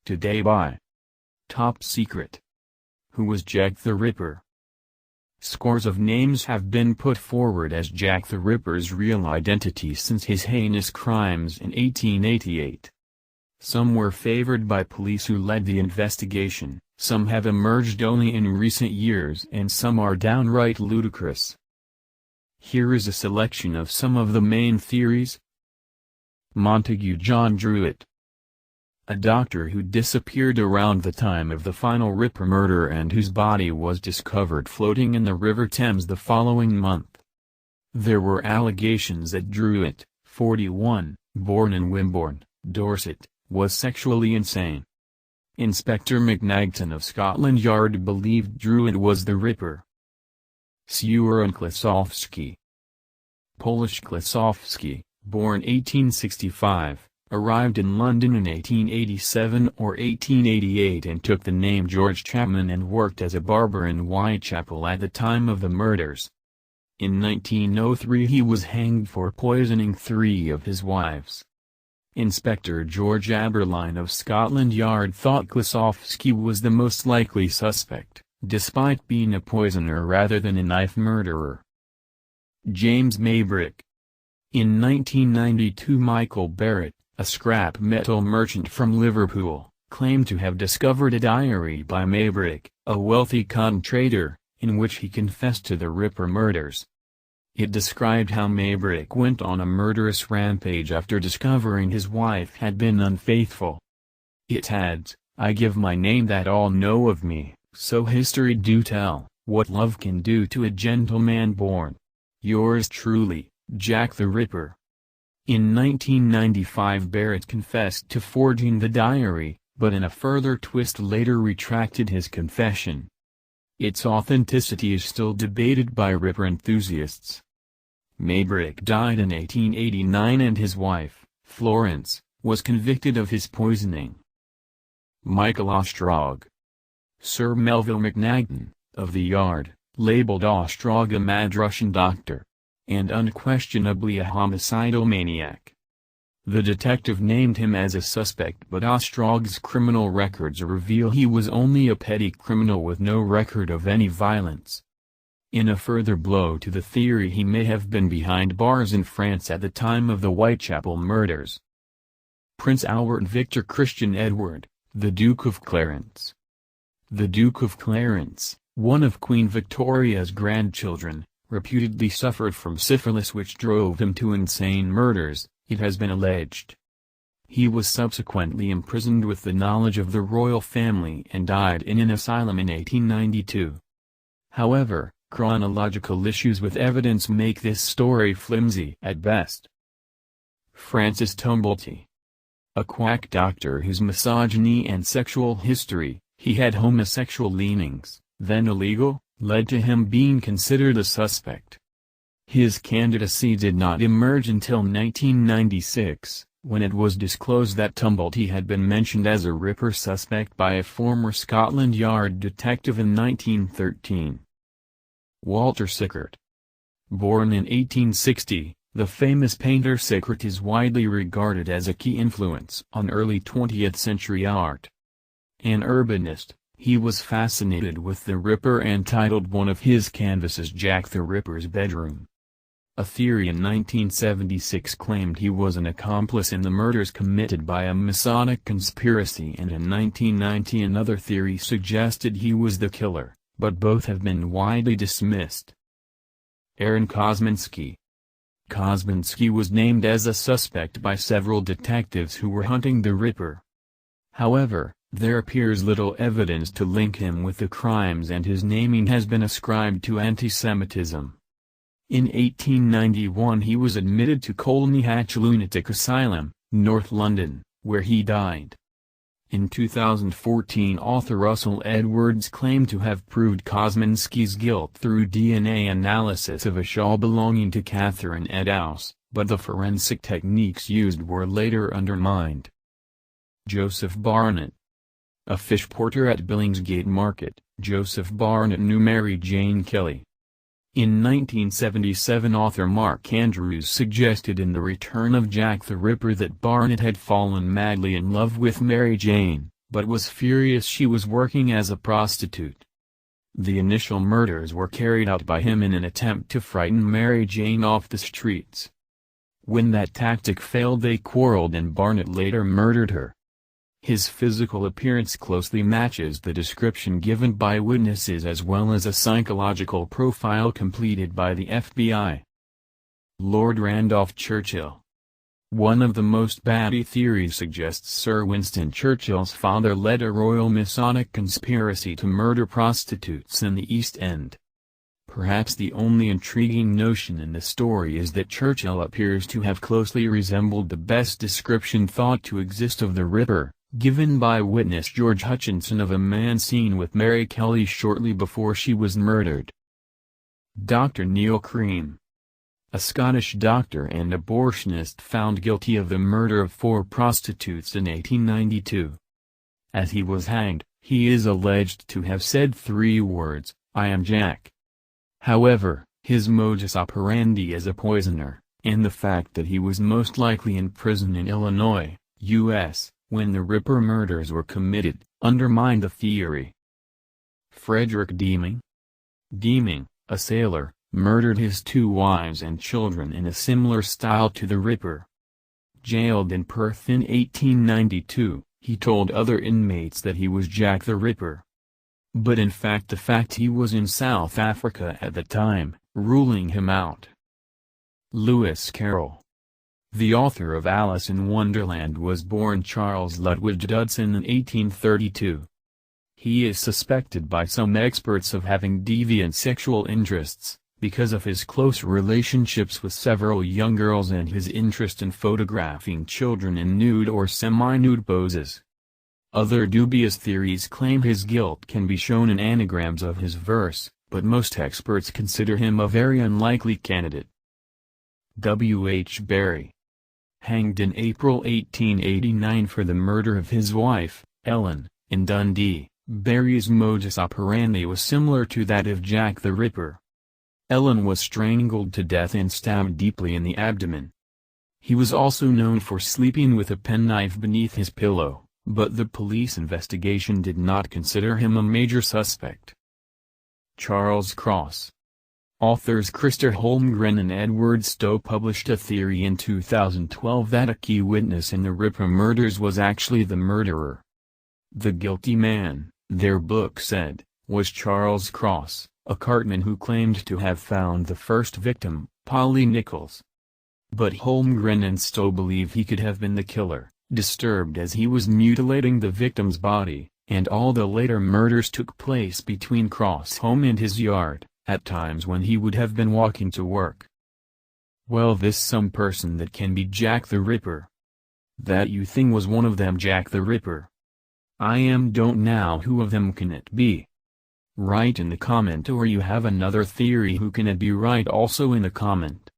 Today by Top Secret. Who was Jack the Ripper? Scores of names have been put forward as Jack the Ripper's real identity since his heinous crimes in 1888. Some were favored by police who led the investigation, some have emerged only in recent years, and some are downright ludicrous. Here is a selection of some of the main theories. Montagu Druitt, a doctor who disappeared around the time of the final Ripper murder and whose body was discovered floating in the River Thames the following month. There were allegations that Druitt, 41, born in Wimborne, Dorset, was sexually insane. Inspector McNagton of Scotland Yard believed Druitt was the Ripper. Sickert and Kosminski. Polish Kosminski, born 1865, arrived in London in 1887 or 1888 and took the name George Chapman and worked as a barber in Whitechapel at the time of the murders. In 1903 he was hanged for poisoning 3 of his wives. Inspector George Aberline of Scotland Yard thought Kosminski was the most likely suspect, despite being a poisoner rather than a knife murderer. James Maybrick. In 1992 Michael Barrett, a scrap metal merchant from Liverpool, claimed to have discovered a diary by Maybrick, a wealthy cotton trader, in which he confessed to the Ripper murders. It described how Maybrick went on a murderous rampage after discovering his wife had been unfaithful. It adds, "I give my name that all know of me, so history do tell, what love can do to a gentleman born. Yours truly, Jack the Ripper." In 1995 Barrett confessed to forging the diary, but in a further twist later retracted his confession. Its authenticity is still debated by Ripper enthusiasts. Maybrick died in 1889 and his wife, Florence, was convicted of his poisoning. Michael Ostrog. Sir Melville Macnaghten, of the Yard, labeled Ostrog a mad Russian doctor, and unquestionably a homicidal maniac. The detective named him as a suspect, but Ostrog's criminal records reveal he was only a petty criminal with no record of any violence. In a further blow to the theory he may have been behind bars in France at the time of the Whitechapel murders. Prince Albert Victor Christian Edward, the Duke of Clarence. The Duke of Clarence, one of Queen Victoria's grandchildren, reputedly suffered from syphilis which drove him to insane murders, it has been alleged. He was subsequently imprisoned with the knowledge of the royal family and died in an asylum in 1892. However, chronological issues with evidence make this story flimsy at best. Francis Tumblety. A quack doctor whose misogyny and sexual history, he had homosexual leanings, then illegal, led to him being considered a suspect. His candidacy did not emerge until 1996, when it was disclosed that Tumblety had been mentioned as a Ripper suspect by a former Scotland Yard detective in 1913. Walter Sickert. Born in 1860, the famous painter Sickert is widely regarded as a key influence on early 20th century art. An urbanist, he was fascinated with the Ripper and titled one of his canvases Jack the Ripper's Bedroom. A theory in 1976 claimed he was an accomplice in the murders committed by a Masonic conspiracy, and in 1990 another theory suggested he was the killer, but both have been widely dismissed. Aaron Kosminski. Kosminski was named as a suspect by several detectives who were hunting the Ripper. However, there appears little evidence to link him with the crimes, and his naming has been ascribed to anti-Semitism. In 1891 he was admitted to Colney Hatch Lunatic Asylum, North London, where he died. In 2014 author Russell Edwards claimed to have proved Kosminski's guilt through DNA analysis of a shawl belonging to Catherine Eddowes, but the forensic techniques used were later undermined. Joseph Barnett. A fish porter at Billingsgate Market, Joseph Barnett knew Mary Jane Kelly. In 1977 author Mark Andrews suggested in The Return of Jack the Ripper that Barnett had fallen madly in love with Mary Jane, but was furious she was working as a prostitute. The initial murders were carried out by him in an attempt to frighten Mary Jane off the streets. When that tactic failed, they quarreled and Barnett later murdered her. His physical appearance closely matches the description given by witnesses as well as a psychological profile completed by the FBI. Lord Randolph Churchill. One of the most batty theories suggests Sir Winston Churchill's father led a royal Masonic conspiracy to murder prostitutes in the East End. Perhaps the only intriguing notion in the story is that Churchill appears to have closely resembled the best description thought to exist of the Ripper, given by witness George Hutchinson of a man seen with Mary Kelly shortly before she was murdered. Dr. Neal Cream. A Scottish doctor and abortionist found guilty of the murder of 4 prostitutes in 1892. As he was hanged, he is alleged to have said 3 words, "I am Jack." However, his modus operandi as a poisoner, and the fact that he was most likely in prison in Illinois, U.S., when the Ripper murders were committed, undermine the theory. Fredrik Denning. Denning, a sailor, murdered his 2 wives and children in a similar style to the Ripper. Jailed in Perth in 1892, he told other inmates that he was Jack the Ripper. But in fact he was in South Africa at the time, ruling him out. Lewis Carroll. The author of Alice in Wonderland was born Charles Lutwidge Dodson in 1832. He is suspected by some experts of having deviant sexual interests, because of his close relationships with several young girls and his interest in photographing children in nude or semi-nude poses. Other dubious theories claim his guilt can be shown in anagrams of his verse, but most experts consider him a very unlikely candidate. W. H. Barrie. Hanged in April 1889 for the murder of his wife, Ellen, in Dundee, Barrie's modus operandi was similar to that of Jack the Ripper. Ellen was strangled to death and stabbed deeply in the abdomen. He was also known for sleeping with a penknife beneath his pillow, but the police investigation did not consider him a major suspect. Charles Cross. Authors Krister Holmgren and Edward Stowe published a theory in 2012 that a key witness in the Ripper murders was actually the murderer. The guilty man, their book said, was Charles Cross, a cartman who claimed to have found the first victim, Polly Nichols. But Holmgren and Stowe believe he could have been the killer, disturbed as he was mutilating the victim's body, and all the later murders took place between Cross' home and his yard, at times when he would have been walking to work. Well, this some person that can be Jack the Ripper. That you think was one of them Jack the Ripper. Don't know who of them can it be. Write in the comment, or you have another theory who can it be, write also in the comment.